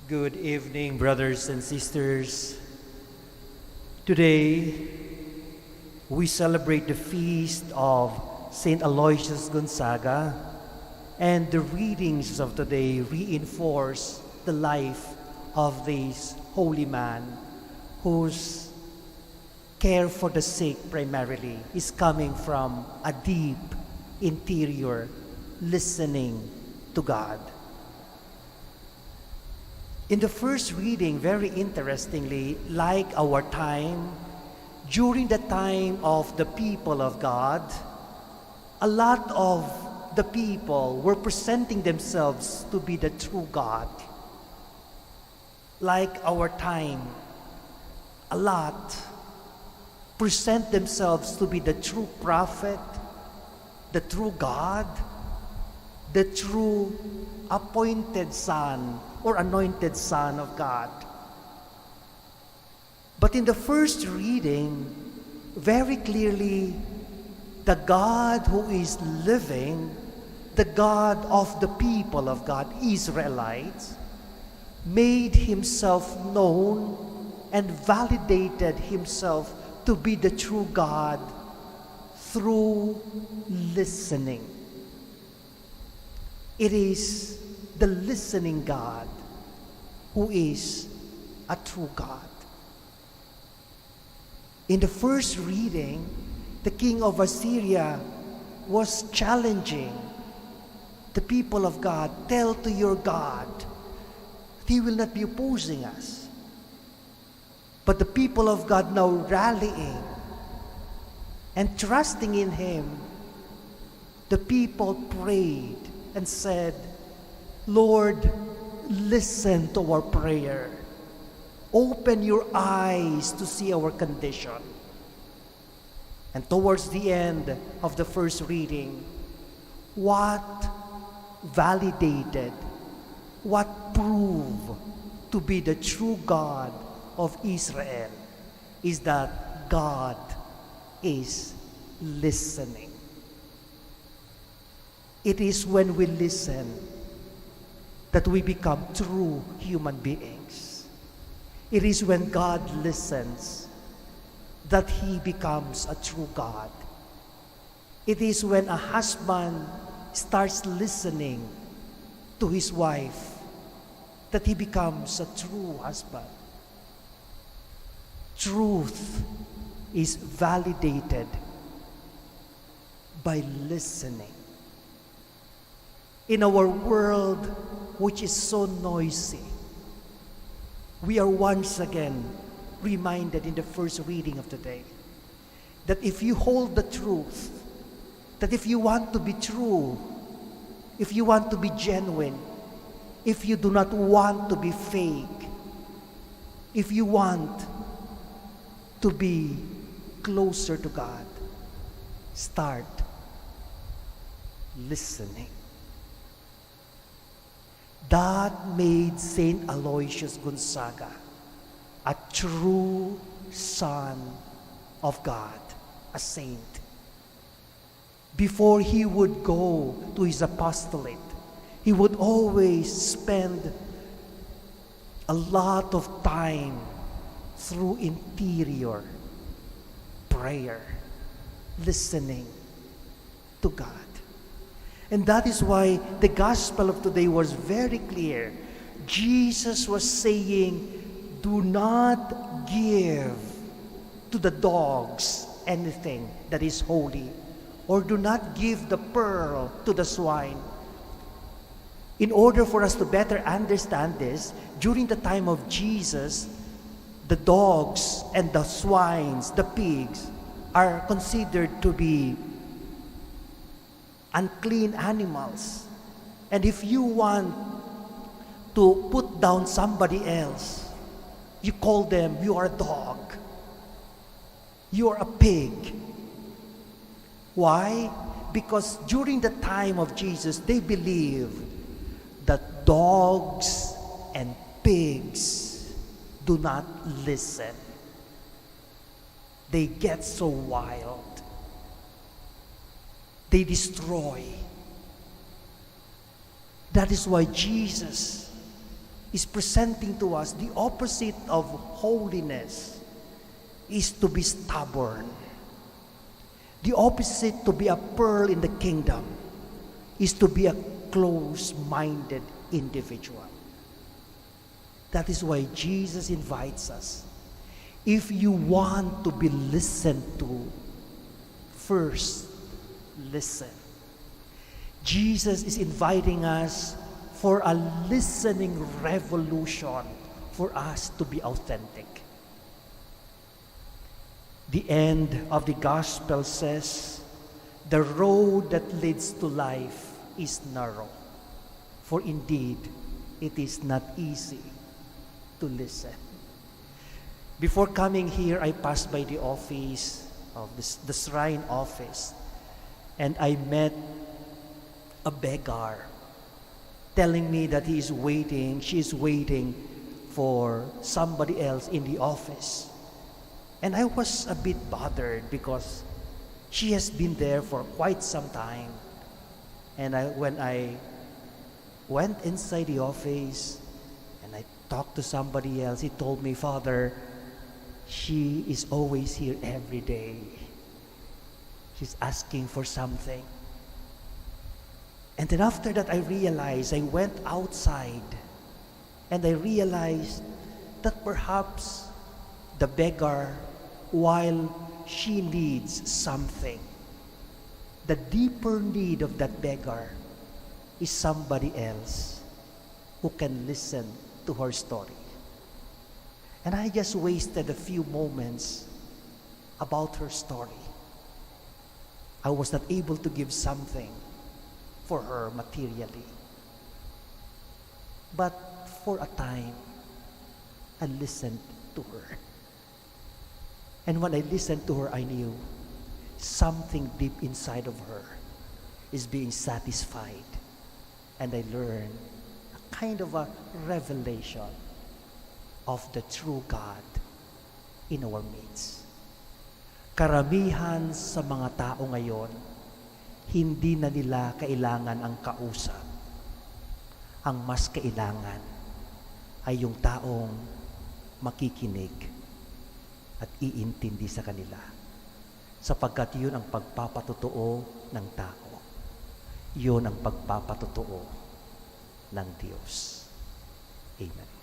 Good evening, brothers and sisters. Today, we celebrate the feast of St. Aloysius Gonzaga, and the readings of today reinforce the life of this holy man whose care for the sick primarily is coming from a deep interior listening to God. In the first reading, very interestingly, like our time, during the time of the people of God, a lot of the people were presenting themselves to be the true God. Like our time, a lot present themselves to be the true prophet, the true God, the true appointed son or anointed son of God. But in the first reading, very clearly, the God who is living, the God of the people of God, Israelites, made himself known and validated himself to be the true God through listening. It is the listening God who is a true God. In the first reading, the king of Assyria was challenging the people of God. Tell to your God that he will not be opposing us. But the people of God now rallying and trusting in him, the people prayed and said, Lord, listen to our prayer. Open your eyes to see our condition. And towards the end of the first reading, what validated, what proved to be the true God of Israel is that God is listening. It is when we listen that we become true human beings. It is when God listens that he becomes a true God. It is when a husband starts listening to his wife that he becomes a true husband. Truth is validated by listening. In our world, which is so noisy, we are once again reminded in the first reading of today that if you hold the truth, that if you want to be true, if you want to be genuine, if you do not want to be fake, if you want to be closer to God, start listening. That made St. Aloysius Gonzaga a true son of God, a saint. Before he would go to his apostolate, he would always spend a lot of time through interior prayer, listening to God. And that is why the gospel of today was very clear. Jesus was saying, do not give to the dogs anything that is holy, or do not give the pearl to the swine. In order for us to better understand this, during the time of Jesus, the dogs and the swines, the pigs, are considered to be unclean animals. And if you want to put down somebody else, you call them, you are a dog, you are a pig. Why? Because during the time of Jesus, they believed that dogs and pigs do not listen. They get so wild. They destroy. That is why Jesus is presenting to us the opposite of holiness is to be stubborn. The opposite to be a pearl in the kingdom is to be a close-minded individual. That is why Jesus invites us. If you want to be listened to, first listen. Jesus is inviting us for a listening revolution for us to be authentic. The end of the gospel says, the road that leads to life is narrow, for indeed it is not easy to listen. Before coming here, I passed by the office of the shrine office, and I met a beggar telling me that she is waiting for somebody else in the office. And I was a bit bothered because she has been there for quite some time. And when I went inside the office and I talked to somebody else, he told me, Father, she is always here every day. She's asking for something. And then after that, I went outside and I realized that perhaps the beggar, while she needs something, the deeper need of that beggar is somebody else who can listen to her story. And I just wasted a few moments about her story. I was not able to give something for her materially. But for a time, I listened to her. And when I listened to her, I knew something deep inside of her is being satisfied. And I learned a kind of a revelation of the true God in our midst. Karamihan sa mga tao ngayon, hindi na nila kailangan ang kausap. Ang mas kailangan ay yung taong makikinig at iintindi sa kanila. Sapagkat yun ang pagpapatotoo ng tao. Yun ang pagpapatotoo ng Diyos. Amen.